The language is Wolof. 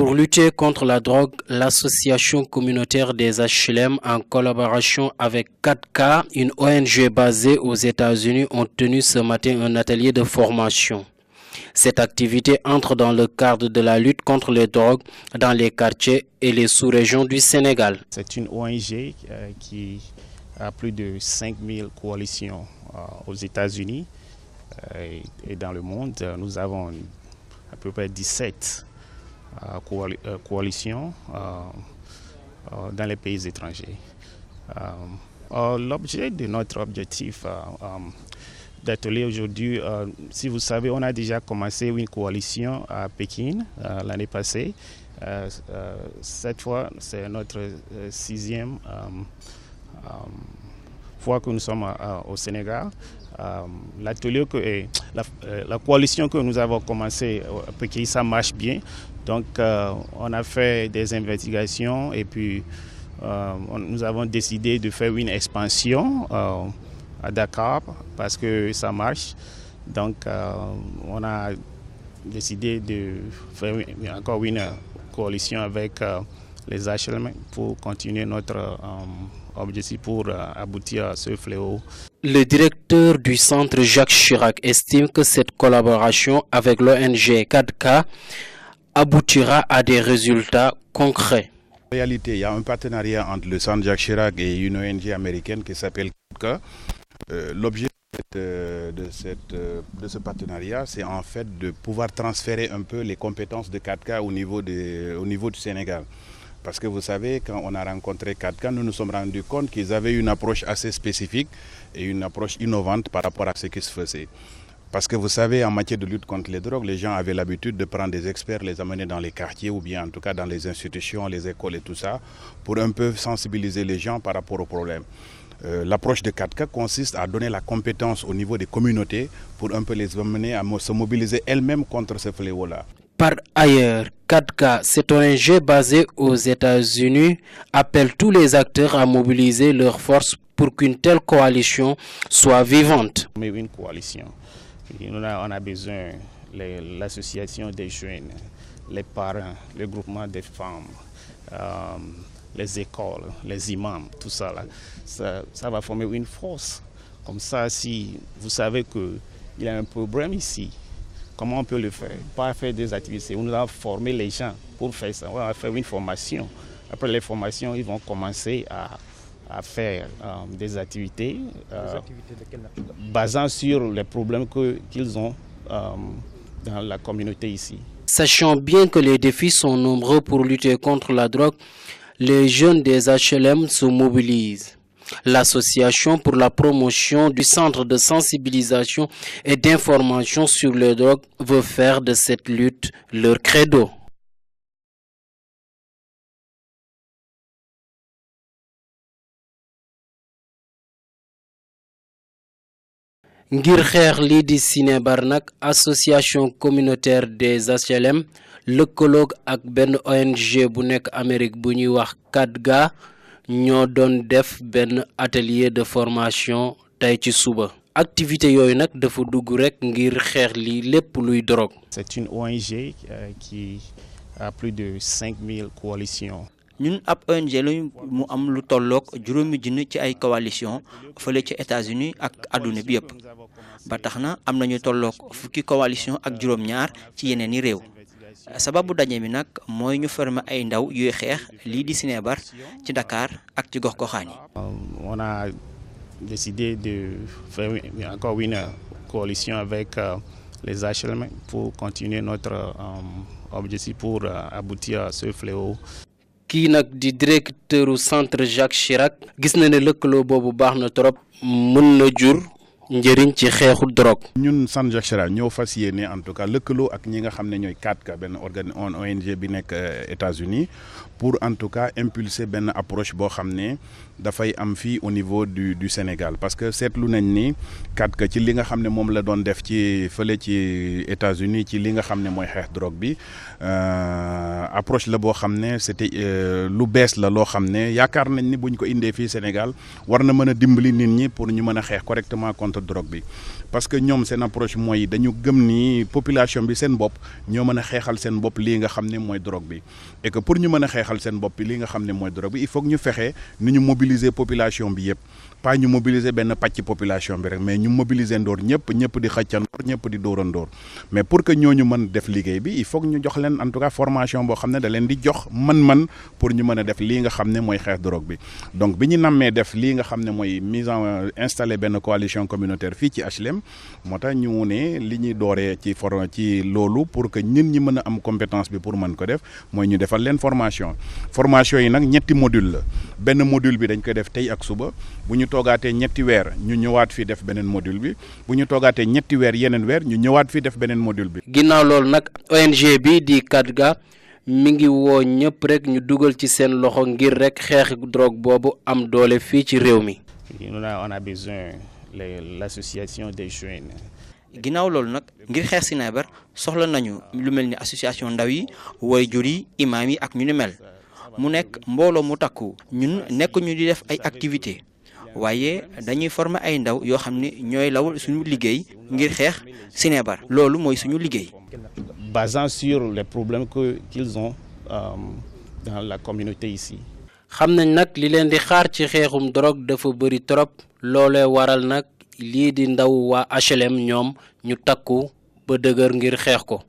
Pour lutter contre la drogue, l'association communautaire des HLM, en collaboration avec 4K, une ONG basée aux États-Unis, ont tenu ce matin un atelier de formation. Cette activité entre dans le cadre de la lutte contre les drogues dans les quartiers et les sous-régions du Sénégal. C'est une ONG qui a plus de 5000 coalitions aux États-Unis et dans le monde. Nous avons à peu près 17 coalitions dans les pays étrangers. L'objet de notre objectif d'atelier aujourd'hui, si vous savez, on a déjà commencé une coalition à Pékin l'année passée. Cette fois, c'est notre 6e fois que nous sommes au Sénégal. La coalition que nous avons commencé à Pékin, ça marche bien. Donc, on a fait des investigations et puis nous avons décidé de faire une expansion à Dakar parce que ça marche. Donc, on a décidé de faire encore une coalition avec les HLM pour continuer notre objectif pour aboutir à ce fléau. Le directeur du centre Jacques Chirac estime que cette collaboration avec l'ONG 4K aboutira à des résultats concrets. En réalité, il y a un partenariat entre le centre Jacques Chirac et une ONG américaine qui s'appelle 4K. L'objet de ce partenariat, c'est en fait de pouvoir transférer un peu les compétences de 4K au niveau du Sénégal. Parce que vous savez, quand on a rencontré 4K, nous nous sommes rendus compte qu'ils avaient une approche assez spécifique et une approche innovante par rapport à ce qui se faisait. Parce que vous savez, en matière de lutte contre les drogues, les gens avaient l'habitude de prendre des experts, les amener dans les quartiers ou bien en tout cas dans les institutions, les écoles et tout ça, pour un peu sensibiliser les gens par rapport aux problèmes. L'approche de 4K consiste à donner la compétence au niveau des communautés pour un peu les amener à se mobiliser elles-mêmes contre ce fléau-là. Par ailleurs, 4K, cette ONG basée aux États-Unis, appelle tous les acteurs à mobiliser leurs forces pour qu'une telle coalition soit vivante. Mais une coalition, on a besoin de l'association des jeunes, les parents, le groupement des femmes, les écoles, les imams, tout ça, là, ça va former une force. Comme ça, si vous savez qu'il y a un problème ici, comment on peut le faire? Pas faire des activités. On va former les gens pour faire ça. On va faire une formation. Après les formations, ils vont commencer à faire des activités, basant sur les problèmes qu'ils ont dans la communauté ici. Sachant bien que les défis sont nombreux pour lutter contre la drogue, les jeunes des HLM se mobilisent. L'Association pour la promotion du centre de sensibilisation et d'information sur les drogues veut faire de cette lutte leur credo. Ngir xeex lii di Sinébar nag, association communautaire des HLM lëkkaloog ak benn ONG bu nekk Amérique bu ñuy wax 4K ñoo doon def benn atelier de formation tey ci suba. Activité yooyu nag dafa dugg rek ngir xeex lii lépp luy drogue. C'est une ONG qui a plus de 5000 coalitions. ñun ab ONG lañu mu am lu tolloog 5,000 ci ay coalition fële ci États-Unis ak àdduna bi yëpp ba tax na am nañu tolloog fukki coalition ak juróom-ñaar ci yeneen i réew. sababu daje mi nag mooy ñu former ay ndaw yuy xeex lii di Sinébar ci Dakar ak ci gox-goxaan yi. On a décidé de faire encore une coalition avec les HLM pour continuer notre objectif pour aboutir à ce fléau. kii nag di directeuru centre Jacques Chirac gis na ne lëkkaloo boobu baax na trop mën na jur njëriñ ci xeexu drogue. ñun centre Jacques Chirac ñoo fas yéene en tout cas lëkkaloo ak ñi nga xam ne ñooy 4K benn ONG bi nekk États-Unis pour en tout cas impulser benn approche boo xam ne dafay am fii au niveau du Sénégal parce que seetlu nañ ni 4K ci li nga xam ne moom la doon def ci fële ci États-Unis ci li nga xam ne mooy xeex drogue bi approche la boo xam ne c'était lu bees la loo xam ne yaakaar nañ ni buñ ko indee fii Sénégal war na mën a dimbali nit ñi pour ñu mën a xeex correctement contre drogue bi parce que ñoom seen approche mooy dañu gëm ni population bi seen bopp ñoo mën a xeexal seen bopp lii nga xam ne mooy drogue bi et que pour ñu mën a xeexal seen bopp lii nga xam ne mooy drogue bi il faut que ñu fexe ni ñu mobiliser population bi yëpp pas ñu mobiliser benn pàcc population bi rek mais ñu mobiliser ndoor ñëpp di xëccandoor ñëpp di dóorandoor mais pour que ñooñu mën def liggéey bi il faut que ñu jox leen en tout cas formation boo xam ne da leen di jox man-man pour ñu mën a def lii nga xam ne mooy xeex drogue bi donc bi ñu nammee def lii nga xam ne mooy installé benn coalition communautaire fii ci HLM moo tax ñu ne li ñuy dooree ci loolu pour que ñun ñi mën a am compétence bi pour mën ko def mooy ñu defal leen formation yi nag ñetti module la benn module bi dañ koy def tey ak suba bu ñu toogaatee ñetti weer ñu ñëwaat fi def beneen module bi bu ñu toogaatee ñetti weer yeneen weer ñu ñëwaat fi def beneen module bi. ginnaaw loolu nag ONG bi di KADGA mi ngi woo ñëpp rek ñu dugal ci seen loxo ngir rek xeex drogue boobu am doole fii ci réew mi. On a besoin l'association des jeunes. ginnaaw loolu nag ngir xeex sinébar soxla nañu lu mel ni association ndaw yi waajur yi imaam yi ak ñu ni mel mu nekk mbooloo mu takku ñun nekk ñu di def ay activités waaye dañuy former ay ndaw yoo xam ne ñooy lawal suñu liggéey ngir xeex sinébar loolu mooy suñu liggéey. Basant sur les problèmes qu'ils ont dans la communauté ici. xam nañ nag li leen di xaar ci xeexum drogue dafa bëri trop loolee waral nag lii di ndaw waa HLM ñoom ñu takku ba dëgër ngir xeex ko.